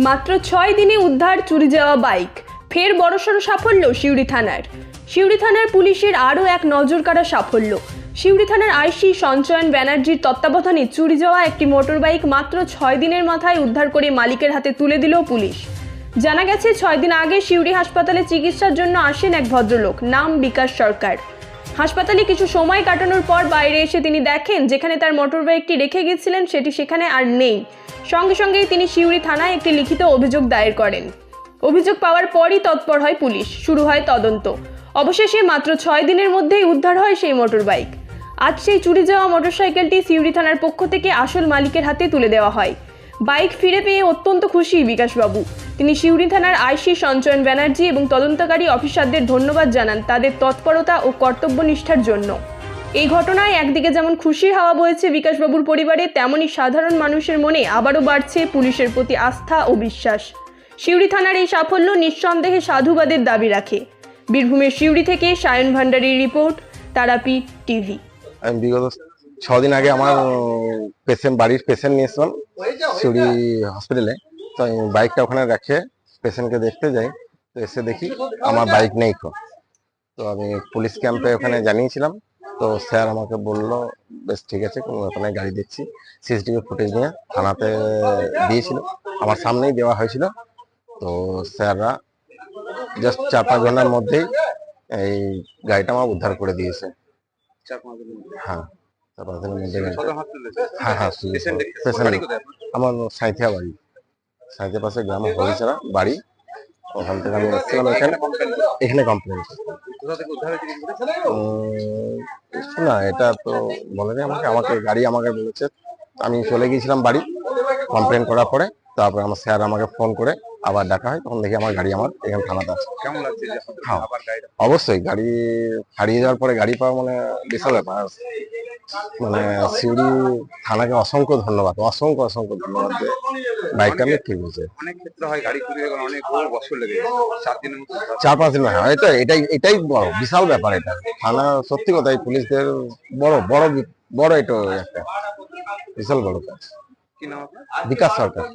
মাত্র 6 দিনে উদ্ধার চুরি যাওয়া বাইক। ফের বড়সড় সাফল্য সিউড়ি থানার। সিউড়ি থানার পুলিশের আরও এক নজরকাড়া সাফল্য। সিউড়ি থানার আইসি সঞ্চয়ন ব্যানার্জির তত্ত্বাবধানে চুরি যাওয়া একটি মোটর বাইক মাত্র 6 দিনের মাথায় উদ্ধার করে মালিকের হাতে তুলে দিল পুলিশ। জানা গেছে 6 দিন আগে সিউড়ি হাসপাতালে চিকিৎসার জন্য আসেন এক ভদ্রলোক, নাম বিকাশ সরকার। হাসপাতালে কিছু সময় কাটানোর পর বাইরে এসে তিনি দেখেন যেখানে তার মোটর বাইকটি রেখে গেছিলেন সেটি সেখানে আর নেই। সঙ্গে সঙ্গেই তিনি সিউড়ি থানায় একটি লিখিত অভিযোগ দায়ের করেন। অভিযোগ পাওয়ার পরই তৎপর হয় পুলিশ, শুরু হয় তদন্ত। অবশেষে মাত্র 6 দিনের মধ্যেই উদ্ধার হয় সেই মোটর বাইক। আজ সেই চুরি যাওয়া মোটরসাইকেলটি সিউড়ি থানার পক্ষ থেকে আসল মালিকের হাতে তুলে দেওয়া হয়। বাইক ফিরে পেয়ে অত্যন্ত খুশি বিকাশবাবু। তিনি সিউড়ি থানার আইসি সঞ্চয়ন ব্যানার্জি এবং তদন্তকারী অফিসারদের ধন্যবাদ জানান তাদের তৎপরতা ও কর্তব্যনিষ্ঠার জন্য। এই ঘটনায় একদিকে যেমন খুশির হাওয়া বইছে বিকাশবাবুর পরিবারে, তেমনই সাধারণ মানুষের মনে আবারও বাড়ছে পুলিশের প্রতি আস্থা ও বিশ্বাস। সিউড়ি থানার এই সাফল্য নিঃসন্দেহে সাধুবাদের দাবি রাখে। বীরভূমের সিউড়ি থেকে সায়ন ভান্ডারীর রিপোর্ট, তারাপীঠ টিভি। আমি বিগত 6 দিন আগে আমার বাড়ির পেশেন্ট নিয়ে এসলাম সিউড়ি হসপিটালে। তো আমি বাইকটা ওখানে রেখে পেশেন্টকে দেখতে যাই, তো এসে দেখি আমার বাইক নেই। তো আমি পুলিশ ক্যাম্পে ওখানে জানিয়েছিলাম। তো স্যার আমাকে বললো বেশ ঠিক আছে, কোনো ওখানে গাড়ি দিচ্ছি। সিসিটিভি ফুটেজ নিয়ে থানাতে দিয়েছিল, আমার সামনেই দেওয়া হয়েছিল। তো স্যাররা জাস্ট 4-5 ঘন্টার মধ্যেই এই গাড়িটা আমার উদ্ধার করে দিয়েছে। হ্যাঁ, আমার সাঁইথিয়া বাড়ি, সাঁইথিয়া পাশে গ্রাম হরিচারা বাড়ি। ওখান থেকে আমি এসেছিলাম এখানে কমপ্লেন। না, এটা তো বলেনি আমাকে গাড়ি আমাকে বলেছে। আমি চলে গিয়েছিলাম বাড়ি কমপ্লেন করার পরে। তারপরে আমার স্যার আমাকে ফোন করে আবার ডাকা হয়, তখন দেখি আমার গাড়ি আমার এখানে থানাতে আছে। কেমন লাগছে? হ্যাঁ, অবশ্যই গাড়ি হারিয়ে যাওয়ার পরে গাড়ি পাওয়া মানে বিশাল ব্যাপার। মানে সিউড়ি থানাকে অসংখ্য ধন্যবাদ, অসংখ্য ধন্যবাদ। বাইকটা আমি ঠিক হয়েছে। অনেক ক্ষেত্রে হয় গাড়ি চুরি হয়ে গেলে অনেক বছর লেগে যায়, 7 দিনের মতো 4-5 দিন হয়। এটাই বড় বিশাল ব্যাপার। এটা থানা সত্যি কথাই পুলিশদের বড় এটা একটা বিশাল বড় কাজ। কি নাম আপনার? বিকাশ সরকার।